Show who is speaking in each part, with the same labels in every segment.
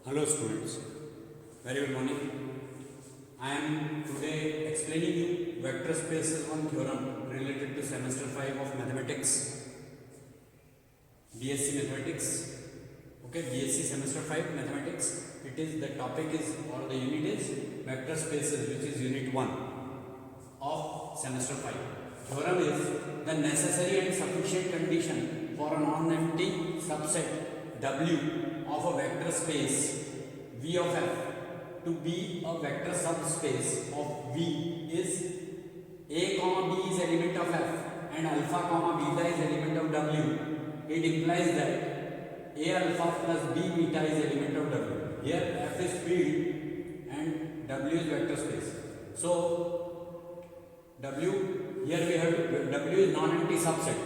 Speaker 1: Hello students, very good morning. I am today explaining you vector spaces one theorem related to semester 5 of mathematics, BSc mathematics. Okay, BSc semester 5 mathematics. It is the topic is or the unit is vector spaces, which is unit 1 of semester 5. Theorem is the necessary and sufficient condition for a non-empty subset W of a vector space V of f to be a vector subspace of V is a comma b is element of f and alpha comma beta is element of W. It implies that a alpha plus b beta is element of W. Here f is field and W is vector space. So W here we have W is non-empty subset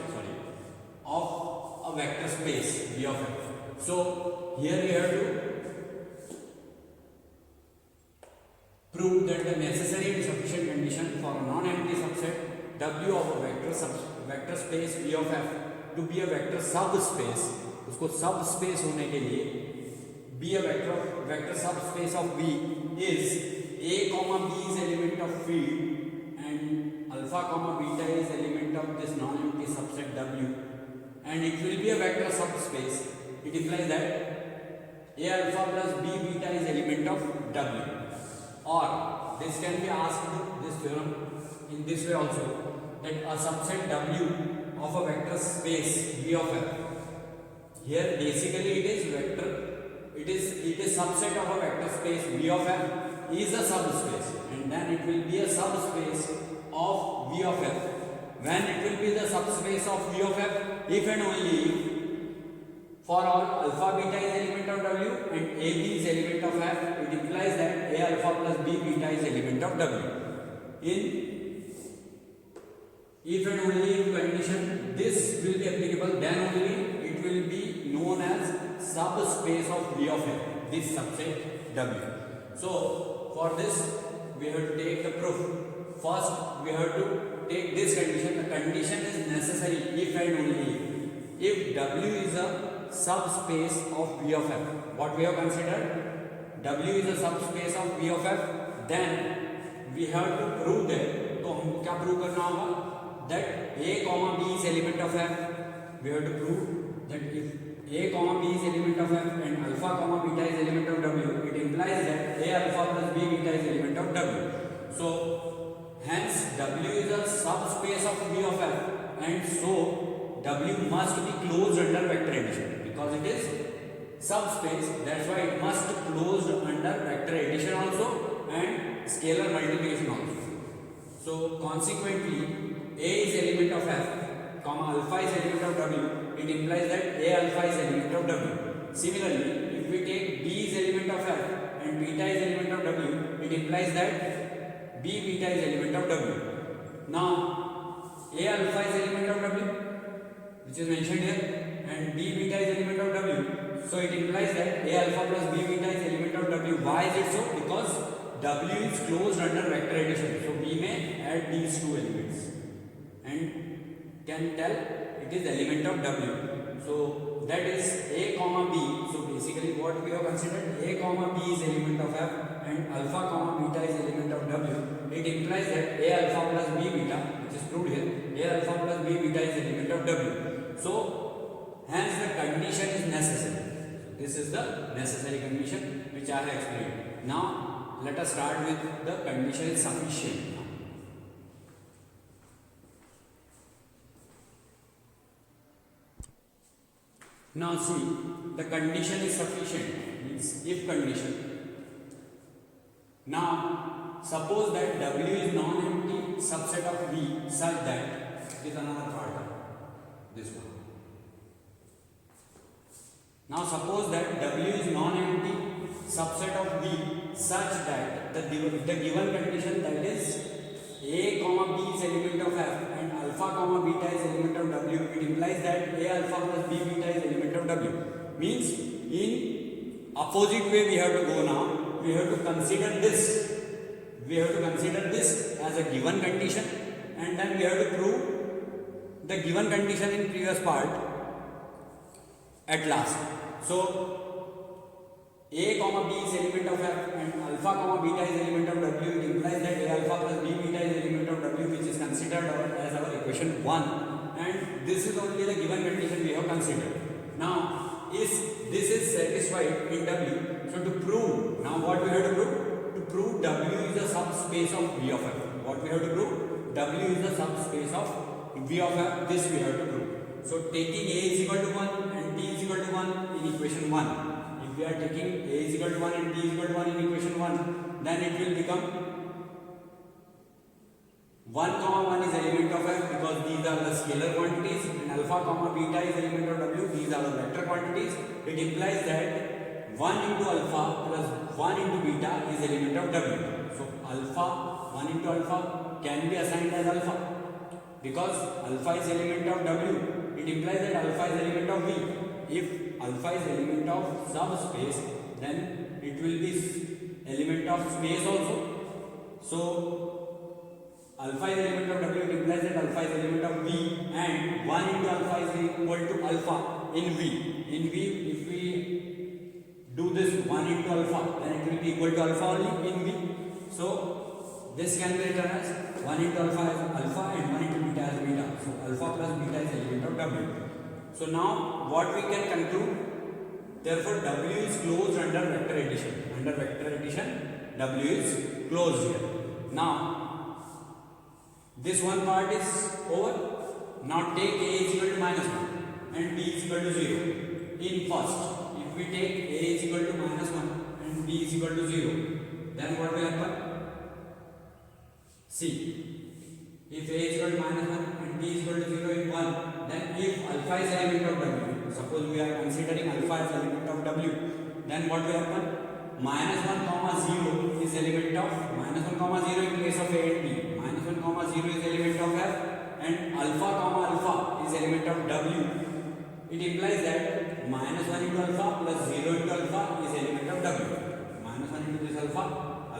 Speaker 1: of a vector space V of f. So here we have to prove that the necessary and sufficient condition for a non-empty subset W of a vector space V of f to be a vector subspace, उसको subspace होने के लिए be a vector subspace of V is a comma b is element of field and alpha comma beta is element of this non-empty subset W, and it will be a vector subspace. It implies that a alpha plus b beta is element of W. Or this can be asked, this theorem in this way also, that a subset W of a vector space V of f. Here basically it is vector, it is subset of a vector space V of f is a subspace, and then it will be a subspace of V of f. When it will be the subspace of V of f, if and only if for all alpha beta is element of W and a b is element of f, it implies that a alpha plus b beta is element of W. In if and only if condition this will be applicable, then only it will be known as subspace of V of f, this subset W. So for this we have to take the proof. First we have to take this condition. The condition is necessary if and only if W is a subspace of V of f. What we have considered, W is a subspace of V of f, then we have to prove that, तो हमको क्या prove करना होगा, that a comma b is element of f. We have to prove that if a comma b is element of f and alpha comma beta is element of W, it implies that a alpha plus b beta is element of W. So hence W is a subspace of V of f, and so W must be closed under vector addition. Because it is subspace, that's why it must closed under vector addition also and scalar multiplication also. So consequently, a is element of f, comma alpha is element of W. It implies that a alpha is element of W. Similarly, if we take b is element of f and beta is element of W, it implies that b beta is element of W. Now a alpha is element of W, which is mentioned here, and b beta is element of W. So it implies that a alpha plus b beta is element of W. Why is it so? Because W is closed under vector addition. So we may add these two elements and can tell it is element of W. So that is a comma b. So basically what we have considered, a comma b is element of f and alpha comma beta is element of W. It implies that a alpha plus b beta, which is proved here, a alpha plus b beta is element of W. So hence the condition is necessary. So this is the necessary condition which I have explained. Now let us start with the condition is sufficient. Now see, the condition is sufficient means if condition. Now suppose that W is non-empty subset of V such that, it is another part, this one. Now suppose that W is non-empty subset of V such that the given condition, that is a comma b is element of f and alpha comma beta is element of W, it implies that a alpha plus b beta is element of W. Means in opposite way we have to go now. We have to consider this. We have to consider this as a given condition, and then we have to prove the given condition in previous part at last. So A comma B is element of F and alpha comma beta is element of W, it implies that A alpha plus B beta is element of W, which is considered as our equation 1, and this is only the given condition we have considered. Now if this is satisfied in W, so to prove, now what we have to prove? To prove W is a subspace of V of F. What we have to prove? W is the subspace of V of F. This we have to prove. So taking A is equal to 1 and T is equal to 1 in equation 1. If we are taking A is equal to 1 and T is equal to 1 in equation 1, then it will become 1 comma 1 is element of F because these are the scalar quantities, and alpha comma beta is element of W, these are the vector quantities. It implies that 1 into alpha plus 1 into beta is element of W. So alpha, 1 into alpha can be assigned as alpha because alpha is element of W. It implies that alpha is element of V. If alpha is element of subspace, then it will be element of space also. So alpha is element of W, it implies that alpha is element of V, and 1 into alpha is equal to alpha in V. In V, if we do this 1 into alpha, then it will be equal to alpha only in V. So this can be written as 1 into alpha as alpha and 1 into beta as beta. So alpha plus beta is element of W. So now what we can conclude? Therefore W is closed under vector addition. Under vector addition, W is closed here. Now this one part is over. Now take A is equal to minus 1 and B is equal to 0. In first, if we take A is equal to minus 1 and B is equal to 0, then what will happen? See, if A is equal to minus 1 and B is equal to 0 in 1, then if alpha is element of W, suppose we are considering alpha as element of W, then what will happen? Minus 1 comma 0 is element of minus 1 comma 0 in case of A and B. Minus 1 comma 0 is element of F and alpha comma alpha is element of W. It implies that minus 1 into alpha plus 0 into alpha is element of W. Minus 1 into this alpha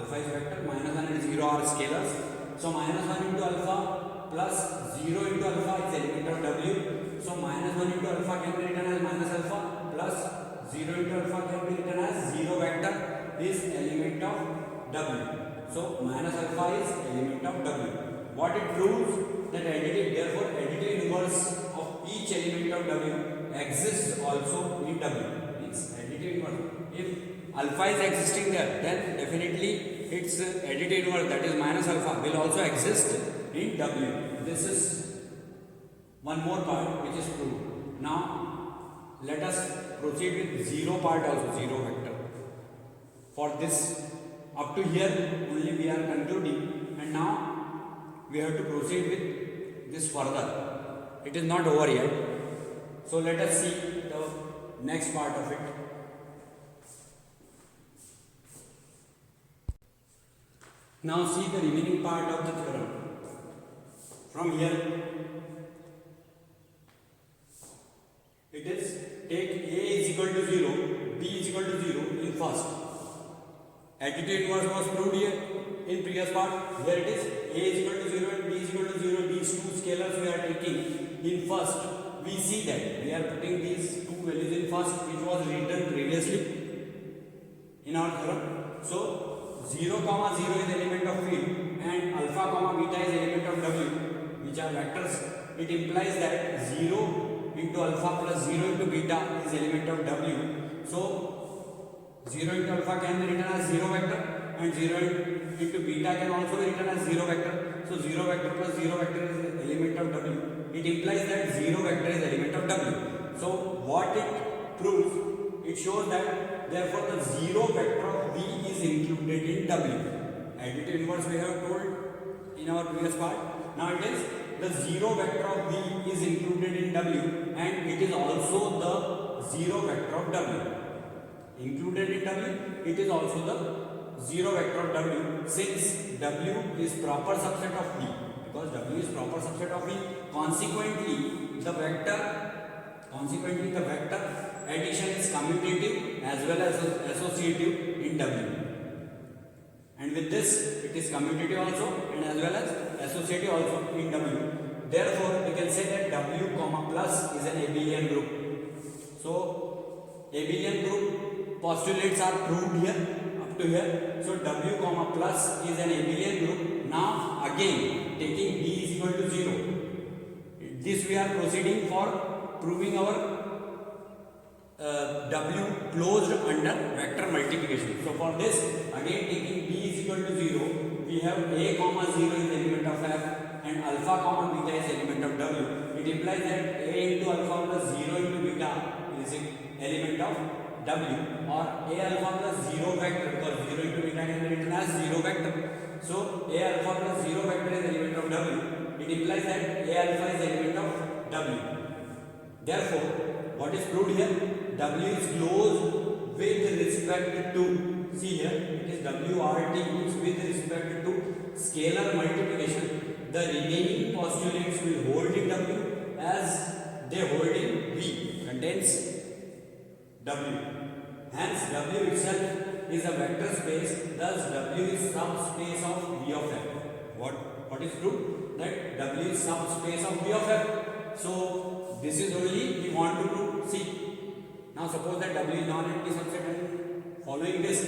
Speaker 1: is vector, minus 1 and 0 are scalars. So minus 1 into alpha plus 0 into alpha is element of W. So minus 1 into alpha can be written as minus alpha plus 0 into alpha can be written as 0 vector is element of W. So minus alpha is element of W. What it proves that additive, therefore additive inverse of each element of W exists also in W. Means additive inverse. If alpha is existing there, then definitely its additive inverse, that is minus alpha, will also exist in W. This is one more part which is proved. Now let us proceed with 0 part also, 0 vector. For this, up to here only we are concluding, and now we have to proceed with this further. It is not over yet. So let us see the next part of it. Now see the remaining part of the theorem. From here, it is take A is equal to 0, B is equal to 0 in first. Additive inverse was proved here in previous part. Here it is A is equal to 0 and B is equal to 0. These two scalars we are taking in first. We see that we are putting these two values in first, which was written previously in our theorem. So 0 comma 0 is element of field and alpha comma beta is element of W, which are vectors. It implies that 0 into alpha plus 0 into beta is element of W. So 0 into alpha can be written as 0 vector and 0 into beta can also be written as 0 vector. So 0 vector plus 0 vector is element of W. It implies that 0 vector is element of W. So what it proves? It shows that therefore the 0 vector of V is included in W. Additive inverse we have told in our previous part. Now it is the 0 vector of V is included in W and it is also the 0 vector of W. Included in W, it is also the 0 vector of W, since W is proper subset of V. Because W is proper subset of V, consequently the vector addition is commutative as well as associative in W. And with this, it is commutative also and as well as associative also in W. Therefore, we can say that W comma plus is an abelian group. So abelian group postulates are proved here up to here. So W comma plus is an abelian group. Now again taking B is equal to 0. This we are proceeding for proving our W closed under vector multiplication. So for this again taking B is equal to 0, we have A comma 0 is element of F and alpha comma beta is element of W. It implies that A into alpha plus 0 into beta is an element of W, or A alpha plus 0 vector, because 0 into beta can be written as 0 vector. So A alpha plus 0 vector is element of W. It implies that A alpha is element of W. Therefore, what is proved here? W is closed with respect to, see here, it is WRT means with respect to scalar multiplication. The remaining postulates will hold in W as they hold in V, contains W. Hence, W itself is a vector space, thus W is subspace of V of F. What is proved? That W is subspace of V of F. So, this is only we want to prove. See, now suppose that W is non-empty subset and following this.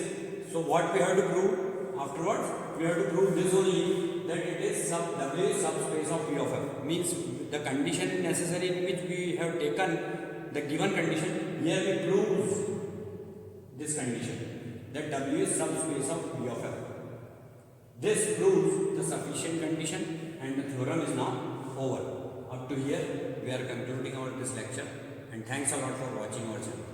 Speaker 1: So, what we have to prove afterwards? We have to prove this only, that it is W is subspace of V of F. Means the condition necessary in which we have taken the given condition, here we prove this condition, that W is subspace of V of F. This proves the sufficient condition and the theorem is now over. Up to here we are concluding our this lecture, and thanks a lot for watching our channel.